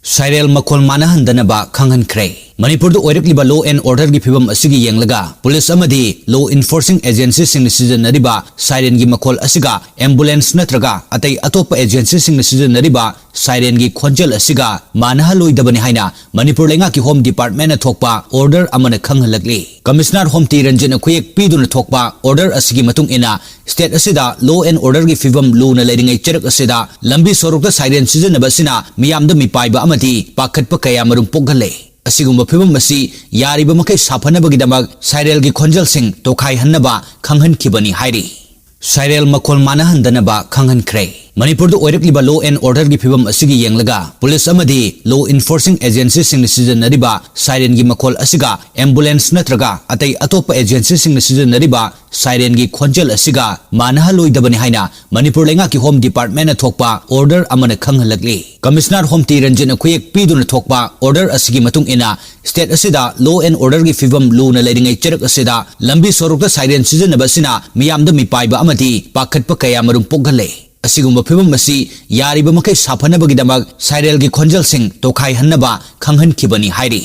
Seren makhol manadanaba khanghankhre Manipur do oirakliba law and order gi phibam asigi yenglaga police amadi law enforcing agencies sing sijanariba siren gi makhol asiga ambulance natraga atai atopa agencies sing sijanariba siren gi khonjal asiga manahaloi haina Manipur lenga ki home department na thokpa order amana khanghalakli commissioner home tiranjin khuyek piduna thokpa order asigi matung ina state asida law and order gi phibam lu na leiringai cherak asida lambi sorokta siren sijanaba sina miyamda mipaiba amadi pakhatpa kaya marum poghale असिगुम्बा फिबम मसी यारिबा मखै साफनबगिदमक साइरेल की खोंजल Singh तोखाई हन्नबा खंगहनखिबनी हाइरि साइरेल मखोल मानहंदनबा खंगहनख्रे Manipur do oirakliba law and order gi phibam asigi yenglaga police amadi law enforcing agencies sing sijanariba siren gi makhol asiga ambulance natraga atai atopa agencies sing sijanariba siren gi khonjal asiga manahaloi haina Manipur lenga ki home department na thokpa order amana khanghalakli commissioner home tiranjin khuyek piduna thokpa order asigi matung ina state asida law and order gi phibam lu na leiringai cherak asida lambi sorokta siren sijanaba sina miyamda mipaiba amadi pakhatpa kaya marum poghale असिगुम्बा फिबम मसी यारिबा मखै साफनबगिदमक साइरेल की खोंजल सिंह तोखाई हन्नबा खंगहनखिबनी हाइरि